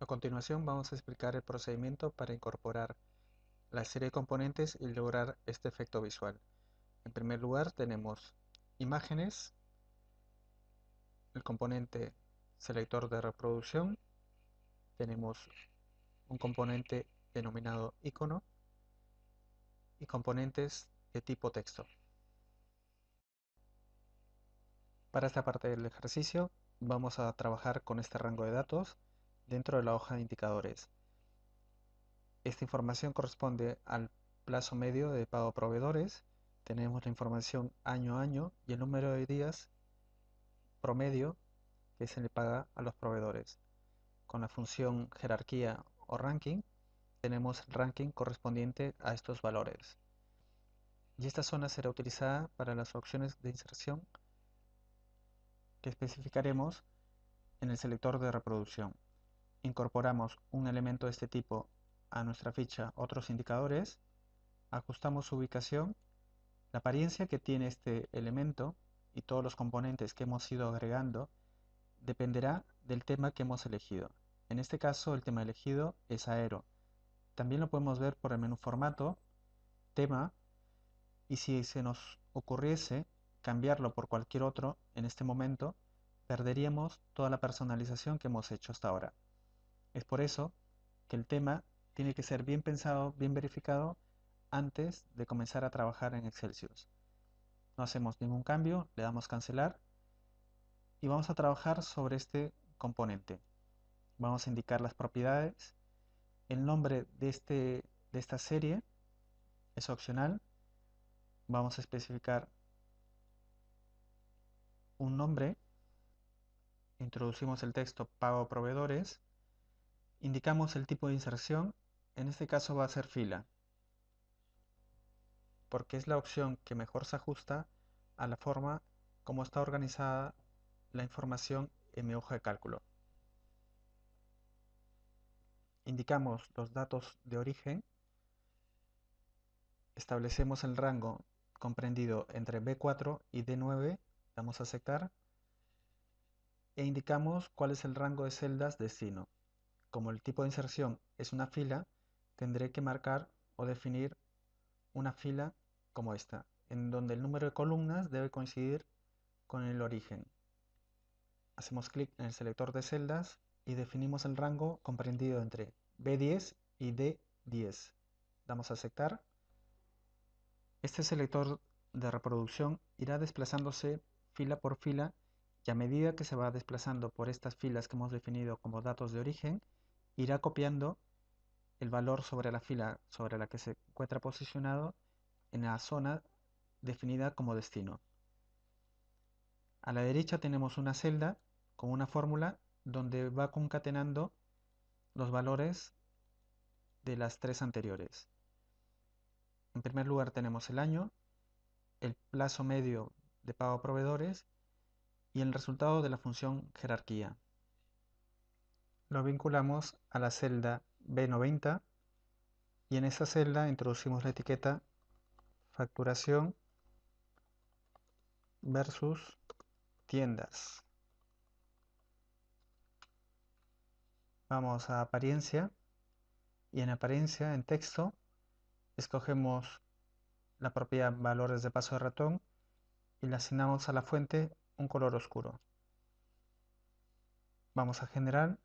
A continuación vamos a explicar el procedimiento para incorporar la serie de componentes y lograr este efecto visual. En primer lugar tenemos imágenes, el componente selector de reproducción, tenemos un componente denominado icono y componentes de tipo texto. Para esta parte del ejercicio vamos a trabajar con este rango de datos dentro de la hoja de indicadores. Esta información corresponde al plazo medio de pago a proveedores. Tenemos la información año a año y el número de días promedio que se le paga a los proveedores. Con la función jerarquía o ranking tenemos el ranking correspondiente a estos valores. Y esta zona será utilizada para las opciones de inserción que especificaremos en el selector de reproducción. Incorporamos un elemento de este tipo a nuestra ficha otros indicadores, ajustamos su ubicación. La apariencia que tiene este elemento y todos los componentes que hemos ido agregando dependerá del tema que hemos elegido. En este caso el tema elegido es aero. También lo podemos ver por el menú formato, tema, y si se nos ocurriese cambiarlo por cualquier otro en este momento, perderíamos toda la personalización que hemos hecho hasta ahora. Es por eso que el tema tiene que ser bien pensado, bien verificado antes de comenzar a trabajar en Excelsius. No hacemos ningún cambio, le damos cancelar y vamos a trabajar sobre este componente. Vamos a indicar las propiedades. El nombre de esta serie es opcional. Vamos a especificar un nombre. Introducimos el texto pago a proveedores. Indicamos el tipo de inserción. En este caso va a ser fila, porque es la opción que mejor se ajusta a la forma como está organizada la información en mi hoja de cálculo. Indicamos los datos de origen, establecemos el rango comprendido entre B4 y D9, damos a aceptar, e indicamos cuál es el rango de celdas destino. Como el tipo de inserción es una fila, tendré que marcar o definir una fila como esta, en donde el número de columnas debe coincidir con el origen. Hacemos clic en el selector de celdas y definimos el rango comprendido entre B10 y D10. Damos a aceptar. Este selector de reproducción irá desplazándose fila por fila y a medida que se va desplazando por estas filas que hemos definido como datos de origen, irá copiando el valor sobre la fila sobre la que se encuentra posicionado en la zona definida como destino. A la derecha tenemos una celda con una fórmula donde va concatenando los valores de las tres anteriores. En primer lugar tenemos el año, el plazo medio de pago a proveedores y el resultado de la función jerarquía. Lo vinculamos a la celda B90 y en esa celda introducimos la etiqueta facturación versus tiendas. Vamos a apariencia y en apariencia, en texto, escogemos la propiedad valores de paso de ratón y le asignamos a la fuente un color oscuro. Vamos a generar,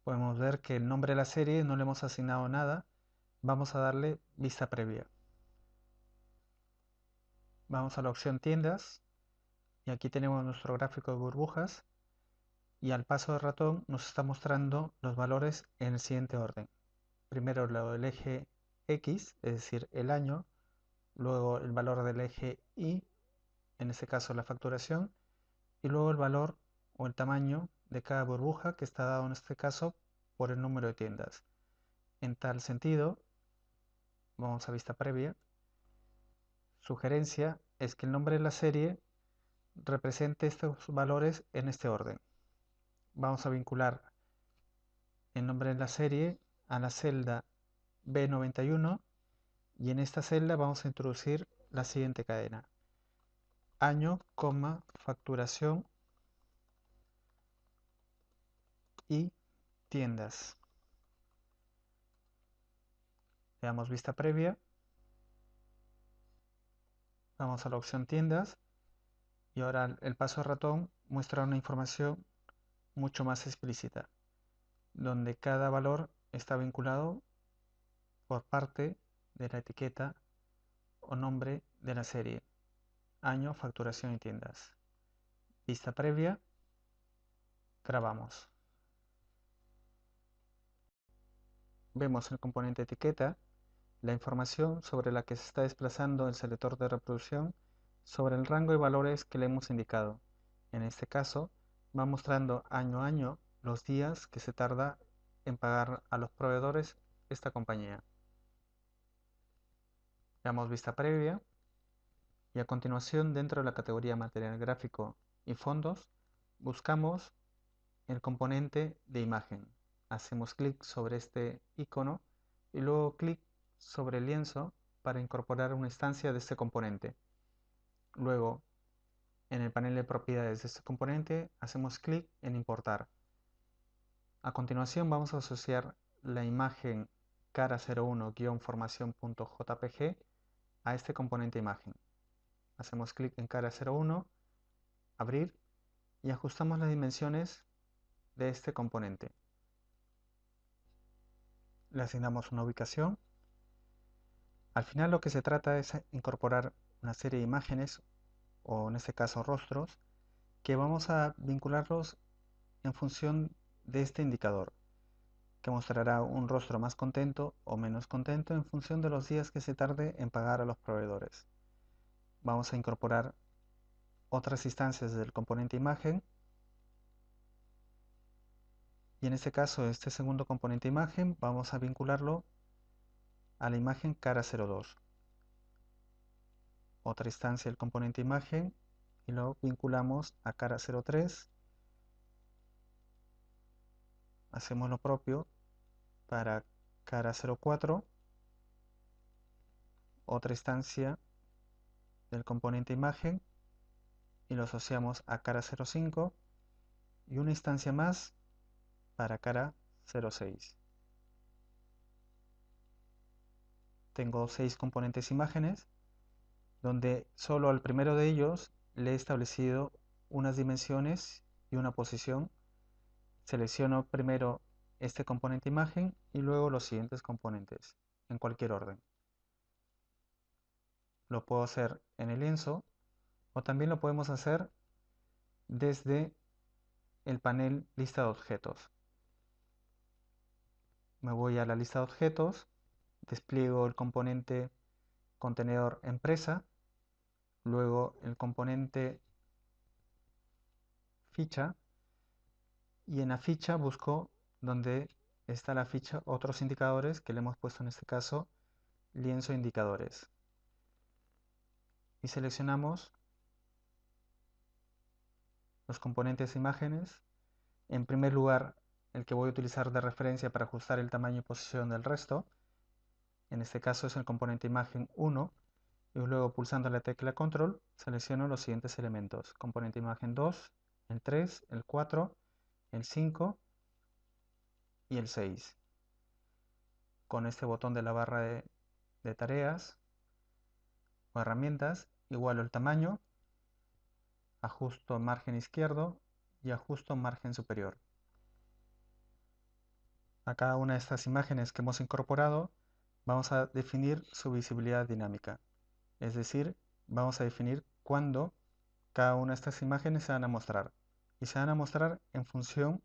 podemos ver que el nombre de la serie no le hemos asignado nada, vamos a darle vista previa. Vamos a la opción tiendas y aquí tenemos nuestro gráfico de burbujas y al paso de ratón nos está mostrando los valores en el siguiente orden. Primero lo del eje X, es decir, el año, luego el valor del eje Y, en este caso la facturación, y luego el valor o el tamaño de cada burbuja que está dado en este caso por el número de tiendas. En tal sentido, vamos a vista previa, sugerencia es que el nombre de la serie represente estos valores en este orden. Vamos a vincular el nombre de la serie a la celda B91 y en esta celda vamos a introducir la siguiente cadena. Año, facturación y tiendas. Le damos vista previa, vamos a la opción tiendas y ahora el paso ratón muestra una información mucho más explícita, donde cada valor está vinculado por parte de la etiqueta o nombre de la serie, año, facturación y tiendas. Vista previa, grabamos. Vemos el componente etiqueta, la información sobre la que se está desplazando el selector de reproducción sobre el rango de valores que le hemos indicado. En este caso, va mostrando año a año los días que se tarda en pagar a los proveedores esta compañía. Damos vista previa y a continuación, dentro de la categoría material gráfico y fondos, buscamos el componente de imagen. Hacemos clic sobre este icono y luego clic sobre el lienzo para incorporar una instancia de este componente. Luego, en el panel de propiedades de este componente, hacemos clic en importar. A continuación vamos a asociar la imagen cara01-formación.jpg a este componente imagen. Hacemos clic en cara01, abrir y ajustamos las dimensiones de este componente. Le asignamos una ubicación. Al final lo que se trata es incorporar una serie de imágenes, o en este caso rostros, que vamos a vincularlos en función de este indicador, que mostrará un rostro más contento o menos contento en función de los días que se tarde en pagar a los proveedores. Vamos a incorporar otras instancias del componente imagen y en este caso este segundo componente imagen vamos a vincularlo a la imagen cara02. Otra instancia del componente imagen y lo vinculamos a cara03. Hacemos lo propio para cara04, otra instancia del componente imagen y lo asociamos a cara05 y una instancia más para cara06. Tengo 6 componentes imágenes donde solo al primero de ellos le he establecido unas dimensiones y una posición. Selecciono primero este componente imagen y luego los siguientes componentes en cualquier orden. Lo puedo hacer en el lienzo o también lo podemos hacer desde el panel lista de objetos. Me voy a la lista de objetos, despliego el componente contenedor empresa, luego el componente ficha y en la ficha busco donde está la ficha otros indicadores que le hemos puesto en este caso lienzo indicadores y seleccionamos los componentes imágenes. En primer lugar, el que voy a utilizar de referencia para ajustar el tamaño y posición del resto, en este caso es el componente imagen 1, y luego pulsando la tecla control selecciono los siguientes elementos: componente imagen 2, el 3, el 4, el 5 y el 6. Con este botón de la barra de tareas o herramientas, igualo el tamaño, ajusto margen izquierdo y ajusto margen superior. A cada una de estas imágenes que hemos incorporado vamos a definir su visibilidad dinámica, es decir, vamos a definir cuándo cada una de estas imágenes se van a mostrar y se van a mostrar en función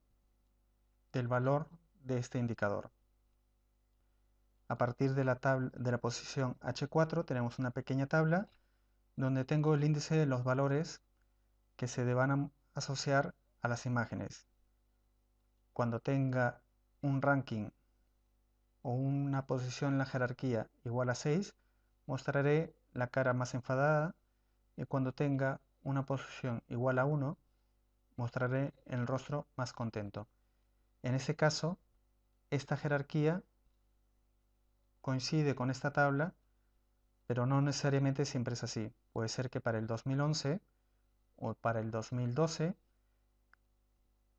del valor de este indicador. A partir de la posición H4 tenemos una pequeña tabla donde tengo el índice de los valores que se deban asociar a las imágenes. Cuando tenga un ranking o una posición en la jerarquía igual a 6, mostraré la cara más enfadada, y cuando tenga una posición igual a 1, mostraré el rostro más contento. En ese caso, esta jerarquía coincide con esta tabla, pero no necesariamente siempre es así. Puede ser que para el 2011 o para el 2012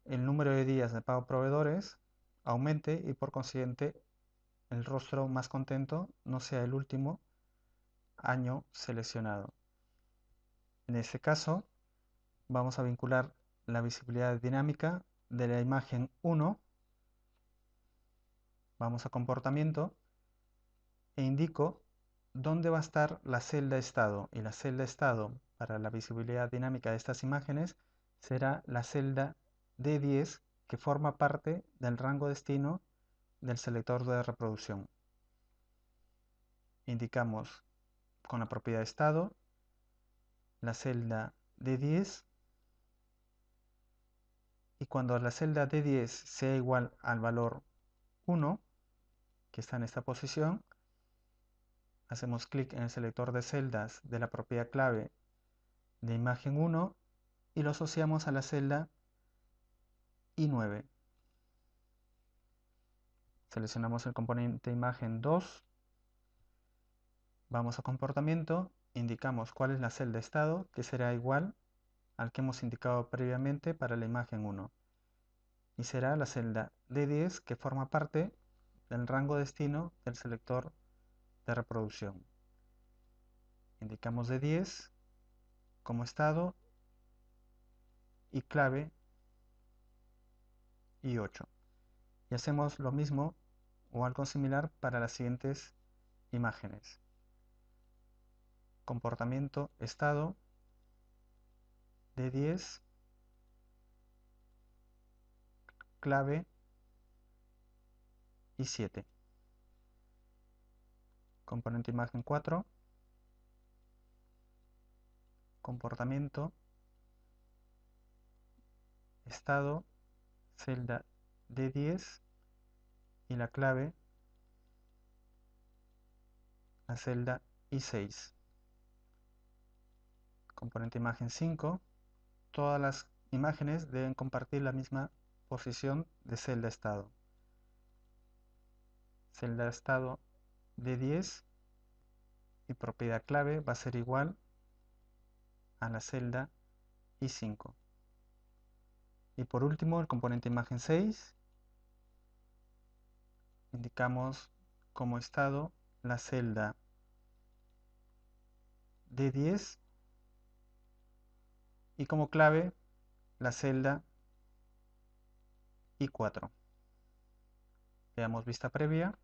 el número de días de pago a proveedores aumente y por consiguiente el rostro más contento no sea el último año seleccionado. En este caso, vamos a vincular la visibilidad dinámica de la imagen 1. Vamos a comportamiento e indico dónde va a estar la celda estado. Y la celda estado para la visibilidad dinámica de estas imágenes será la celda D10, que forma parte del rango destino del selector de reproducción. Indicamos con la propiedad estado la celda D10, y cuando la celda D10 sea igual al valor 1, que está en esta posición, hacemos clic en el selector de celdas de la propiedad clave de imagen 1 y lo asociamos a la celda I9. Seleccionamos el componente imagen 2, vamos a comportamiento, indicamos cuál es la celda estado, que será igual al que hemos indicado previamente para la imagen 1. Y será la celda D10, que forma parte del rango destino del selector de reproducción. Indicamos D10 como estado y clave I8. Y hacemos lo mismo o algo similar para las siguientes imágenes. Comportamiento estado D10, clave I7. Componente imagen 4, comportamiento estado, celda D10 y la clave, la celda I6. Componente imagen 5, todas las imágenes deben compartir la misma posición de celda estado. Celda estado D10 y propiedad clave va a ser igual a la celda I5. Y por último, el componente imagen 6, indicamos como estado la celda D10 y como clave la celda I4. Veamos vista previa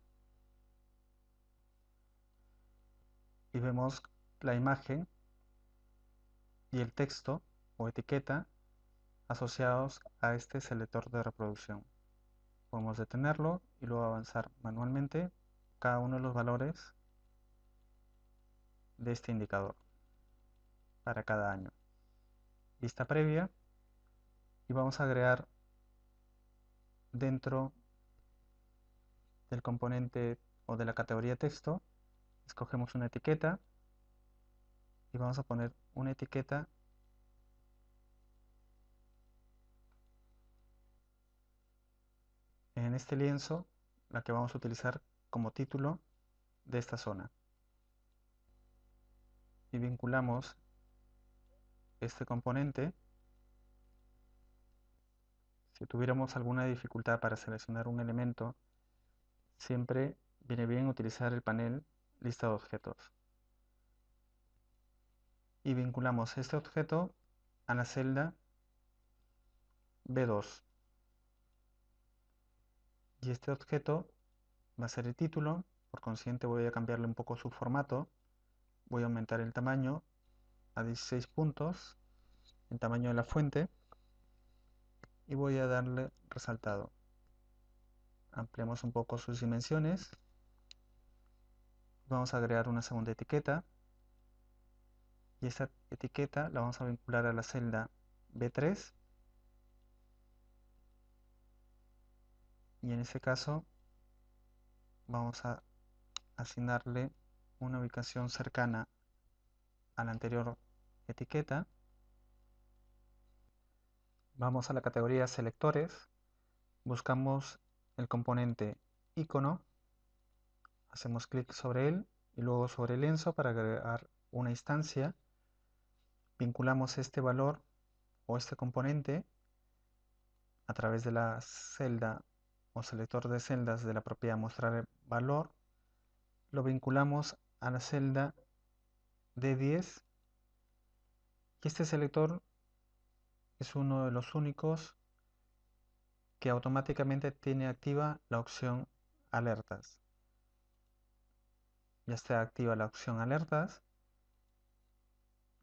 y vemos la imagen y el texto o etiqueta asociados a este selector de reproducción. Podemos detenerlo y luego avanzar manualmente cada uno de los valores de este indicador para cada año. Vista previa, y vamos a agregar dentro del componente o de la categoría texto, escogemos una etiqueta y vamos a poner una etiqueta en este lienzo, la que vamos a utilizar como título de esta zona. Y vinculamos este componente. Si tuviéramos alguna dificultad para seleccionar un elemento, siempre viene bien utilizar el panel lista de objetos. Y vinculamos este objeto a la celda B2. Y este objeto va a ser el título, por consiguiente voy a cambiarle un poco su formato. Voy a aumentar el tamaño a 16 puntos, el tamaño de la fuente, y voy a darle resaltado. Ampliamos un poco sus dimensiones. Vamos a agregar una segunda etiqueta. Y esta etiqueta la vamos a vincular a la celda B3. Y en este caso vamos a asignarle una ubicación cercana a la anterior etiqueta. Vamos a la categoría selectores. Buscamos el componente icono. Hacemos clic sobre él y luego sobre el lienzo para agregar una instancia. Vinculamos este valor o este componente a través de la celda o selector de celdas de la propiedad mostrar valor, lo vinculamos a la celda D10 y este selector es uno de los únicos que automáticamente tiene activa la opción alertas. Ya está activa la opción alertas.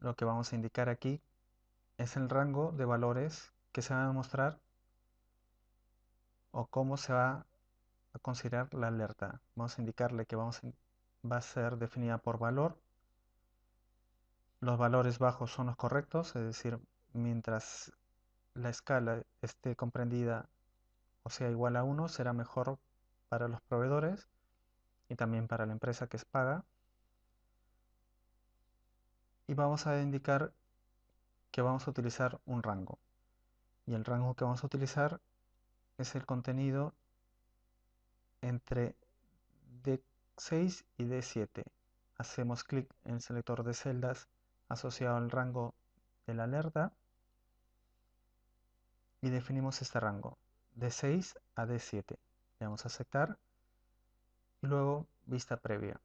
Lo que vamos a indicar aquí es el rango de valores que se van a mostrar o cómo se va a considerar la alerta. Vamos a indicarle que va a ser definida por valor. Los valores bajos son los correctos, es decir, mientras la escala esté comprendida o sea igual a 1, será mejor para los proveedores y también para la empresa que es paga. Y vamos a indicar que vamos a utilizar un rango. Y el rango que vamos a utilizar es el contenido entre D6 y D7. Hacemos clic en el selector de celdas asociado al rango de la alerta y definimos este rango de 6 a D7. Le damos a aceptar y luego vista previa.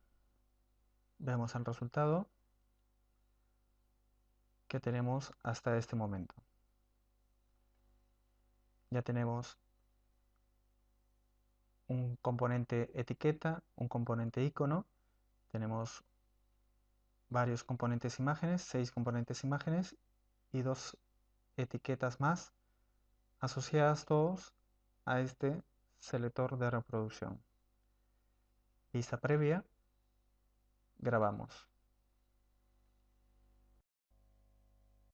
Vemos el resultado que tenemos hasta este momento. Ya tenemos un componente etiqueta, un componente icono, tenemos varios componentes imágenes, 6 componentes imágenes y 2 etiquetas más asociadas todos a este selector de reproducción. Vista previa, grabamos.